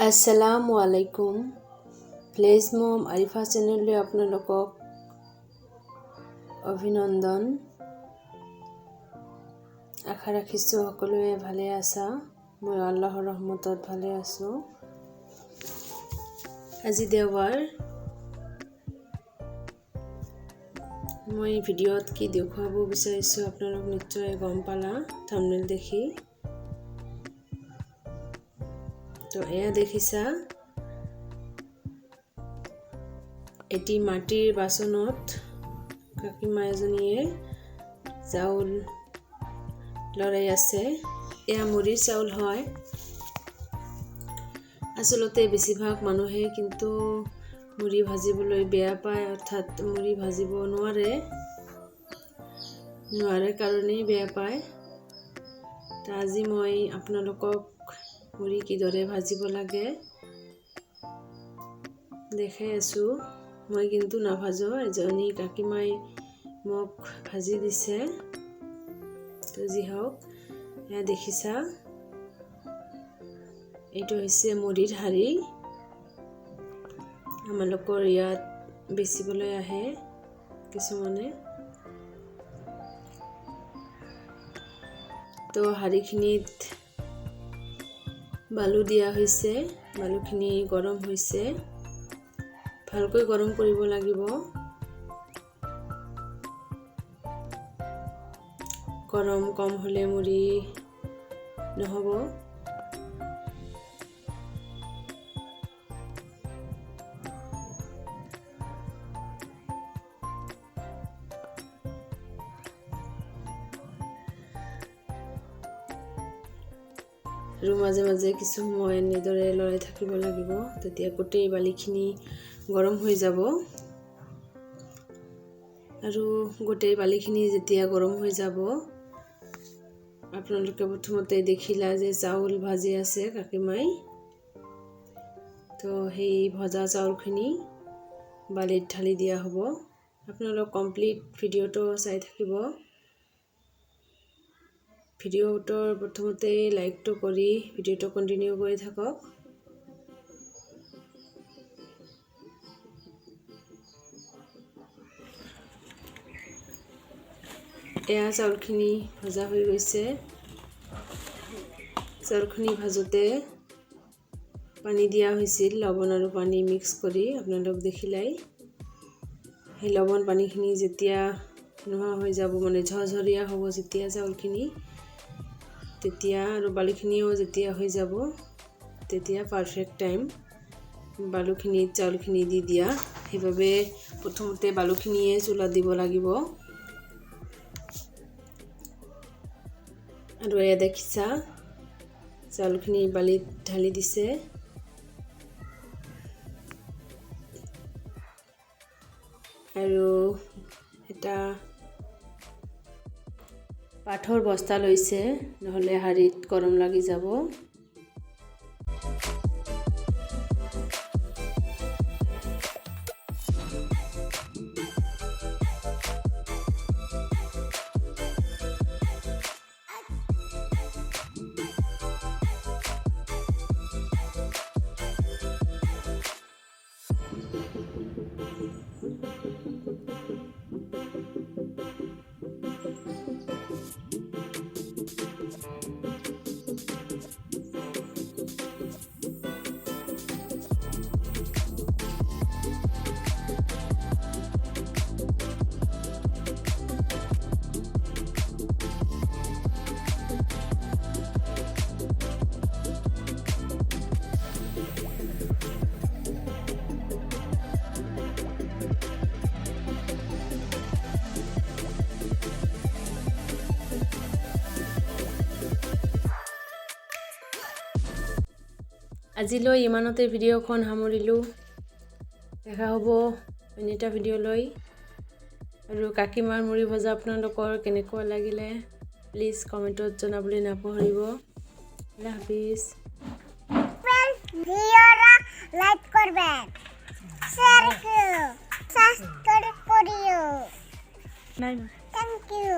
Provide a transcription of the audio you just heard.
আসসালামু আলাইকুম। প্লেজ মম আৰিফা চেনেললৈ আপোনালোকক অভিনন্দন। আশা ৰাখিছোঁ সকলোৱে ভালে আছা। মই আল্লাহৰ ৰহমতত ভালে আছোঁ। আজি দেওবাৰ। মই ভিডিঅ'ত কি দেখুৱাব বিচাৰিছোঁ আপোনালোক নিশ্চয় গম পালা থাম্বনেইল দেখি। তো এয়া দেখিছা, এটি মাটিৰ বাচনত কাকিমা এজনীয়ে চাউল লৰাই আছে। এয়া মুড়িৰ চাউল হয়। আচলতে বেছিভাগ মানুহে কিন্তু মুড়ি ভাজিবলৈ বেয়া পায়, অৰ্থাৎ মুড়ি ভাজিব নোৱাৰে কাৰণেই বেয়া পায়। আজি মই আপোনালোকক মুড়ি কিদৰে ভাজিব লাগে দেখাই আছোঁ। মই কিন্তু নাভাজো, এজনী কাকিমাই মোক ভাজি দিছে। তো যি হওক, এয়া দেখিছা, এইটো হৈছে মুড়িৰ হাড়ি। আমালোকৰ ইয়াত বেচিবলৈ আহে কিছুমানে। তো হাড়িখিনিত বালু দিয়া হৈছে। বালুখিনি গৰম হৈছে, ভালকৈ গৰম কৰিব লাগিব। গৰম কম হ'লে মুড়ি নহ'ব। আৰু মাজে মাজে কিছু সময় এনেদৰে লৰাই থাকিব লাগিব, তেতিয়া গোটেই বালিখিনি গৰম হৈ যাব। আৰু গোটেই বালিখিনি যেতিয়া গৰম হৈ যাব, আপোনালোকে প্ৰথমতে দেখিলা যে চাউল ভাজি আছে কাকিমাই। তো সেই ভজা চাউলখিনি বালিত ঢালি দিয়া হ'ব। আপোনালোক কমপ্লিট ভিডিঅ'টো চাই থাকিব। ভিডিঅ'টোৰ প্ৰথমতে লাইকটো কৰি ভিডিঅ'টো কণ্টিনিউ কৰি থাকক। এয়া চাউলখিনি ভজা হৈ গৈছে। চাউলখিনি ভাজোতে পানী দিয়া হৈছিল, লৱণ আৰু পানী মিক্স কৰি, আপোনালোক দেখিলাই। সেই লৱণ পানীখিনি যেতিয়া নোহোৱা হৈ যাব, মানে ঝৰঝৰীয়া হ'ব যেতিয়া চাউলখিনি, তেতিয়া আৰু বালিখিনিও যেতিয়া হৈ যাব, তেতিয়া পাৰফেক্ট টাইম বালুখিনিত চাউলখিনি দি দিয়া। সেইবাবে প্ৰথমতে বালুখিনিয়ে চুলাত দিব লাগিব। আৰু এয়া দেখিছা, চাউলখিনি বালিত ঢালি দিছে। আৰু এটা পাথৰ বস্তা লৈছে, নহ'লে হাড়িত গৰম লাগি যাব। আজিলৈ ইমানতে ভিডিঅ'খন সামৰিলোঁ। দেখা হ'ব অন্য এটা ভিডিঅ'লৈ। আৰু কাকিমাৰ মুড়ি ভজা আপোনালোকৰ কেনেকুৱা লাগিলে প্লিজ কমেণ্টত জনাবলৈ নাপাহৰিব। আল্লাহ হাফিজ। ভিডিওটা লাইক কৰবেন, শেয়াৰ কৰুন, সাবস্ক্ৰাইব কৰিও। Thank U.